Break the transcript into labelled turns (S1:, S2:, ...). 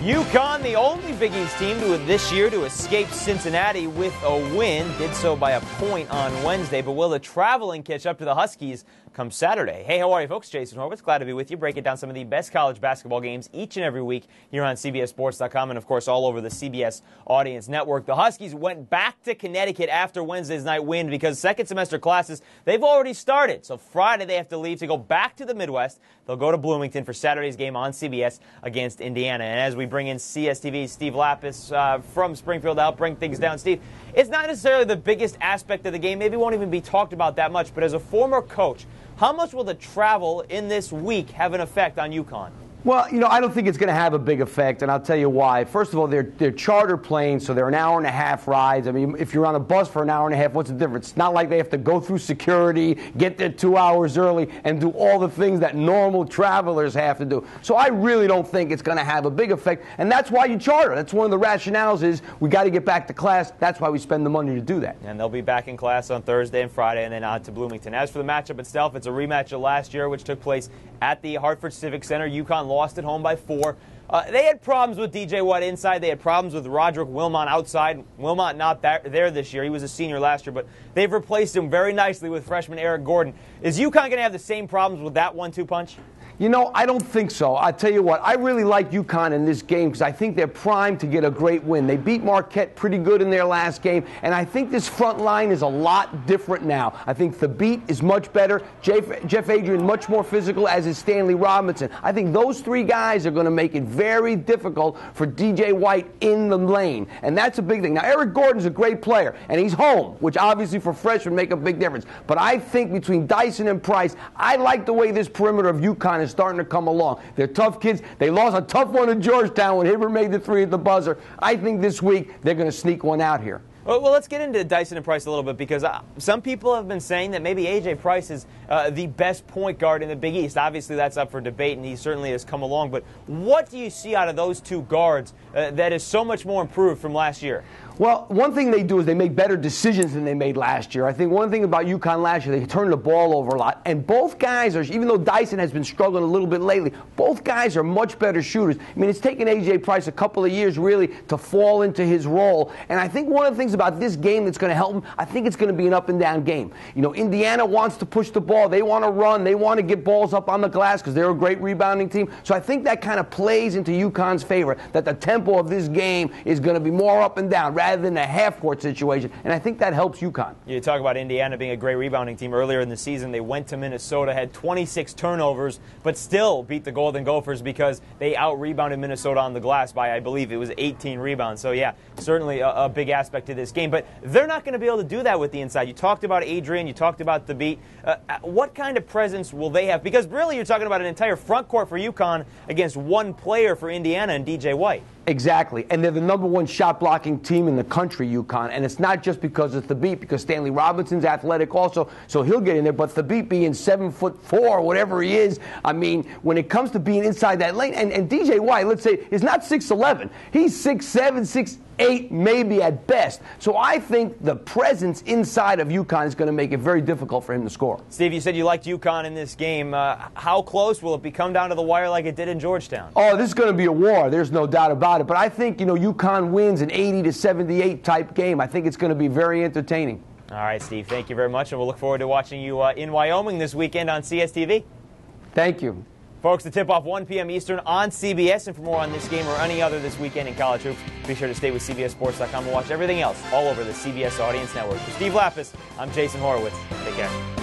S1: UConn, the only Big East team this year to escape Cincinnati with a win, did so by a point on Wednesday. But will the traveling catch up to the Huskies come Saturday? Hey, how are you, folks? Jason Horowitz, glad to be with you, breaking down some of the best college basketball games each and every week here on CBSSports.com and, of course, all over the CBS Audience Network. The Huskies went back to Connecticut after Wednesday's night win because second semester classes, they've already started. So Friday they have to leave to go back to the Midwest. They'll go to Bloomington for Saturday's game on CBS against Indiana. And as we bring in CSTV's Steve Lappas from Springfield to help bring things down, Steve, it's not necessarily the biggest aspect of the game. Maybe it won't even be talked about that much. But as a former coach, how much will the travel in this week have an effect on UConn?
S2: Well, I don't think it's going to have a big effect, and I'll tell you why. First of all, they're charter planes, so they're an hour-and-a-half rides. I mean, if you're on a bus for an hour and a half, what's the difference? It's not like they have to go through security, get there 2 hours early, and do all the things that normal travelers have to do. So I really don't think it's going to have a big effect, and that's why you charter. That's one of the rationales is we got to get back to class. That's why we spend the money to do that.
S1: And they'll be back in class on Thursday and Friday, and then on to Bloomington. As for the matchup itself, it's a rematch of last year, which took place at the Hartford Civic Center. UConn lost at home by 4. They had problems with DJ White inside. They had problems with Roderick Wilmot outside. Wilmot not there this year. He was a senior last year, but they've replaced him very nicely with freshman Eric Gordon. Is UConn going to have the same problems with that 1-2 punch?
S2: I don't think so. I tell you what, I really like UConn in this game because I think they're primed to get a great win. They beat Marquette pretty good in their last game, and I think this front line is a lot different now. I think the beat is much better. Jeff Adrian much more physical, as is Stanley Robinson. I think those three guys are going to make it very difficult for DJ White in the lane, and that's a big thing. Now, Eric Gordon's a great player, and he's home, which obviously for freshmen make a big difference. But I think between Dyson and Price, I like the way this perimeter of UConn is starting to come along. They're tough kids. They lost a tough one to Georgetown when Hibbert made the 3 at the buzzer. I think this week they're going to sneak one out here.
S1: Well, let's get into Dyson and Price a little bit because some people have been saying that maybe A.J. Price is the best point guard in the Big East. Obviously, that's up for debate, and he certainly has come along. But what do you see out of those two guards that is so much more improved from last year?
S2: Well, one thing they do is they make better decisions than they made last year. I think one thing about UConn last year, they turned the ball over a lot. And both guys are, even though Dyson has been struggling a little bit lately, both guys are much better shooters. I mean, it's taken A.J. Price a couple of years really to fall into his role. And I think one of the things about this game that's going to help him, I think it's going to be an up-and-down game. Indiana wants to push the ball. They want to run. They want to get balls up on the glass because they're a great rebounding team. So I think that kind of plays into UConn's favor, that the tempo of this game is going to be more up and down rather than a half-court situation, and I think that helps UConn.
S1: You talk about Indiana being a great rebounding team. Earlier in the season, they went to Minnesota, had 26 turnovers, but still beat the Golden Gophers because they out-rebounded Minnesota on the glass by, I believe, it was 18 rebounds. So, yeah, certainly a big aspect to this game. But they're not going to be able to do that with the inside. You talked about Adrian. You talked about the beat. What kind of presence will they have? Because really you're talking about an entire front court for UConn against one player for Indiana and DJ White.
S2: Exactly, and they're the #1 shot-blocking team in the country, UConn, and it's not just because it's the beat, because Stanley Robinson's athletic also, so he'll get in there, but the beat being 7'4", whatever he is, I mean, when it comes to being inside that lane, and DJ White, let's say, is not 6'11", he's 6'7", 6'8", maybe at best, so I think the presence inside of UConn is going to make it very difficult for him to score.
S1: Steve, you said you liked UConn in this game. How close will it come down to the wire like it did in Georgetown?
S2: Oh, this is going to be a war, there's no doubt about it. But I think, UConn wins an 80-78 type game. I think it's going to be very entertaining.
S1: All right, Steve, thank you very much, and we'll look forward to watching you in Wyoming this weekend on CSTV.
S2: Thank you.
S1: Folks, the tip-off 1 p.m. Eastern on CBS. And for more on this game or any other this weekend in college hoops, be sure to stay with CBSSports.com and watch everything else all over the CBS Audience Network. For Steve Lappas, I'm Jason Horowitz. Take care.